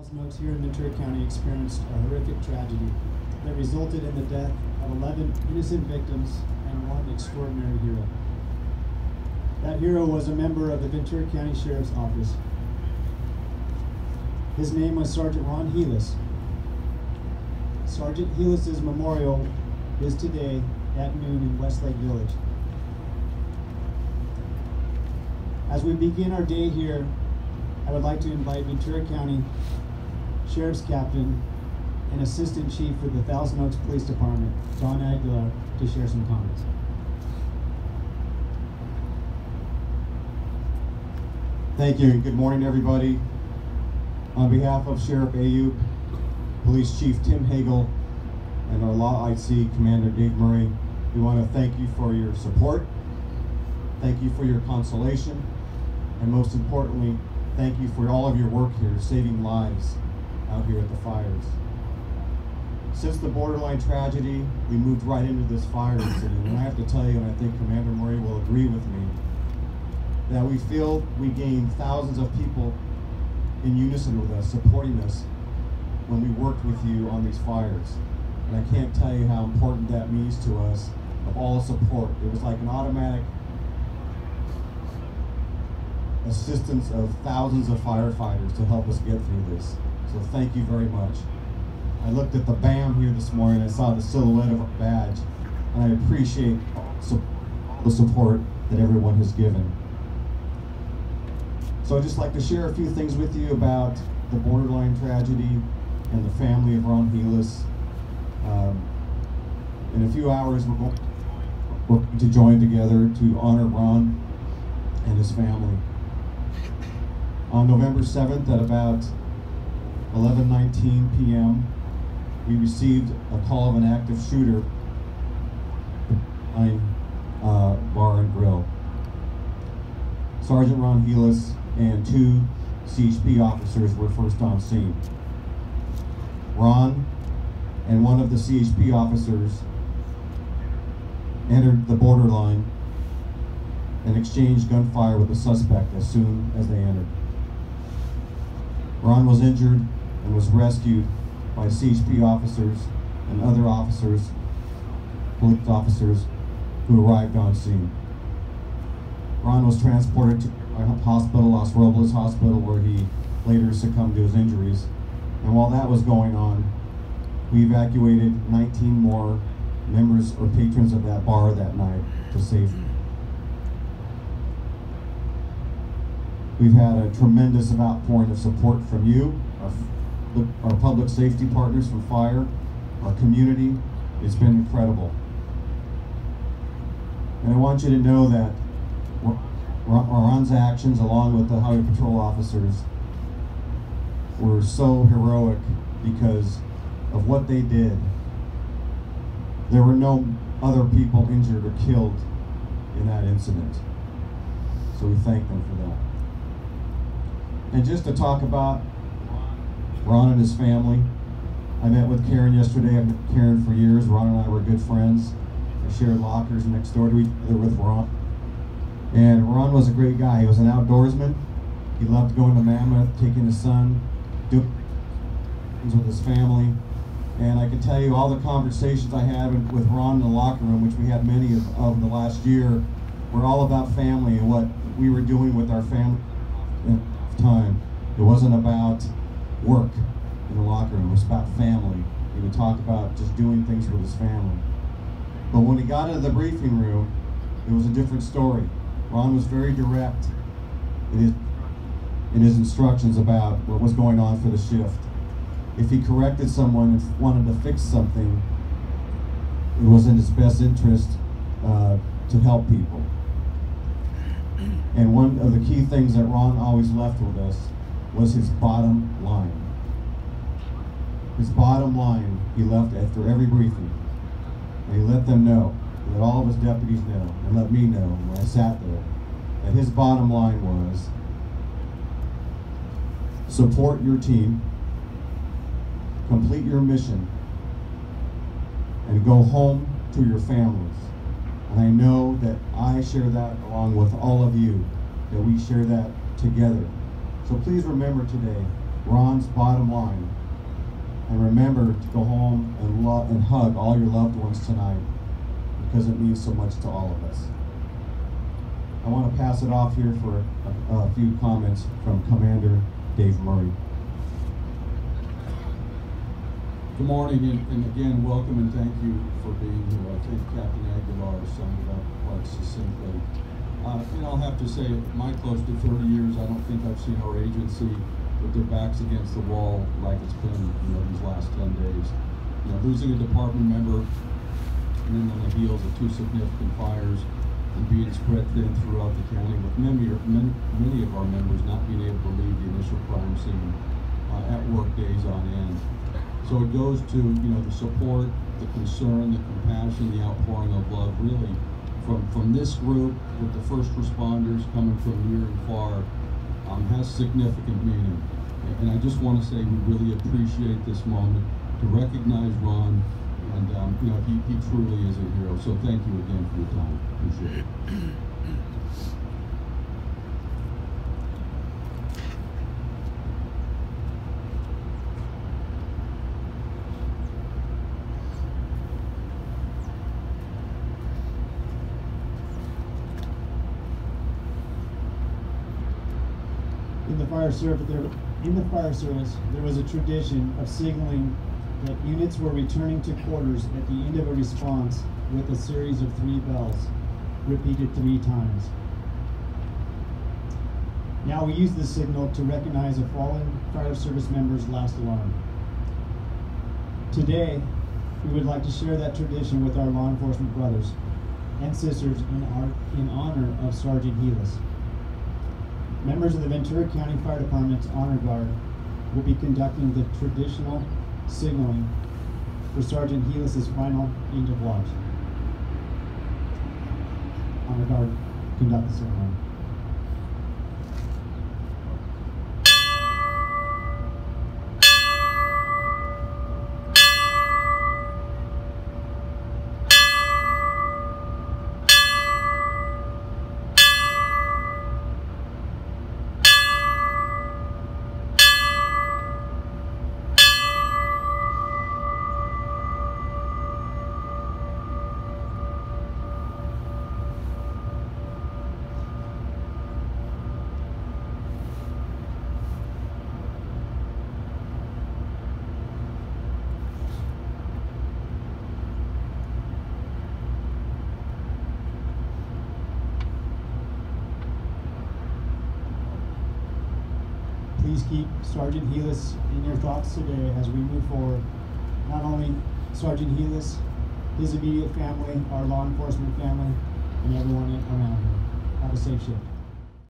Thousand Oaks here in Ventura County experienced a horrific tragedy that resulted in the death of 11 innocent victims and one extraordinary hero. That hero was a member of the Ventura County Sheriff's Office. His name was Sergeant Ron Helus. Sergeant Helus's memorial is today at noon in Westlake Village. As we begin our day here, I would like to invite Ventura County Sheriff's Captain and Assistant Chief for the Thousand Oaks Police Department, John Aguilar, to share some comments. Thank you, and good morning, everybody. On behalf of Sheriff Ayub, Police Chief Tim Hagel, and our Law IC Commander Dave Murray, we want to thank you for your support, thank you for your consolation, and most importantly, thank you for all of your work here, saving lives out here at the fires. Since the borderline tragedy, we moved right into this fire incident, and I have to tell you, and I think Commander Murray will agree with me, that we feel we gained thousands of people in unison with us, supporting us when we worked with you on these fires. And I can't tell you how important that means to us, of all the support. It was like an automatic assistance of thousands of firefighters to help us get through this. So thank you very much. I looked at the BAM here this morning, I saw the silhouette of a badge, and I appreciate the support that everyone has given. So I'd just like to share a few things with you about the borderline tragedy and the family of Ron Helus. In a few hours, we're going to join together to honor Ron and his family. On November 7th at about 11:19 p.m., we received a call of an active shooter behind Bar and Grill. Sergeant Ron Helus and two CHP officers were first on scene. Ron and one of the CHP officers entered the borderline and exchanged gunfire with the suspect as soon as they entered. Ron was injured and was rescued by CHP officers and other officers, police officers, who arrived on scene. Ron was transported to a hospital, Los Robles Hospital, where he later succumbed to his injuries. And while that was going on, we evacuated 19 more members or patrons of that bar that night to safety. We've had a tremendous outpouring of support from you, our public safety partners from fire, our community. It's been incredible. And I want you to know that Ron's actions, along with the Highway Patrol officers, were so heroic because of what they did. There were no other people injured or killed in that incident. So we thank them for that. And just to talk about Ron and his family, I met with Karen yesterday. I've known Karen for years. Ron and I were good friends. I shared lockers next door to each other with Ron. And Ron was a great guy. He was an outdoorsman. He loved going to Mammoth, taking his son, doing things with his family. And I can tell you all the conversations I had with Ron in the locker room, which we had many of the last year, were all about family and what we were doing with our family at the time. It wasn't about work in the locker room. It was about family. He would talk about just doing things with his family. But when he got into the briefing room, it was a different story. Ron was very direct in his instructions about what was going on for the shift. If he corrected someone and wanted to fix something, it was in his best interest to help people. And one of the key things that Ron always left with us was his bottom line. His bottom line he left after every briefing. And he let them know, let all of his deputies know, and let me know when I sat there, that his bottom line was support your team, complete your mission, and go home to your families. And I know that I share that along with all of you, that we share that together. So please remember today Ron's bottom line. And remember to go home and love and hug all your loved ones tonight, because it means so much to all of us. I want to pass it off here for a few comments from Commander Dave Murray. Good morning, and again, welcome and thank you for being here. I think Captain Aguilar summed it up quite succinctly. I'll have to say, my close to 30 years, I don't think I've seen our agency with their backs against the wall like it's been, these last 10 days. Losing a department member and then on the heels of 2 significant fires and being spread thin throughout the county, with many of our members not being able to leave the initial crime scene at work days on end. So it goes to, the support, the concern, the compassion, the outpouring of love, really, from this group with the first responders coming from near and far, has significant meaning. And I just want to say we really appreciate this moment to recognize Ron, and he truly is a hero. So thank you again for your time. Appreciate it. In the fire service, there was a tradition of signaling that units were returning to quarters at the end of a response with a series of 3 bells, repeated 3 times. Now we use this signal to recognize a fallen fire service member's last alarm. Today, we would like to share that tradition with our law enforcement brothers and sisters in honor of Sergeant Helus. Members of the Ventura County Fire Department's Honor Guard will be conducting the traditional signaling for Sergeant Helus' final end of watch. Honor Guard, conduct the ceremony. Please keep Sergeant Helus in your thoughts today as we move forward. Not only Sergeant Helus, his immediate family, our law enforcement family, and everyone around him. Have a safe shift.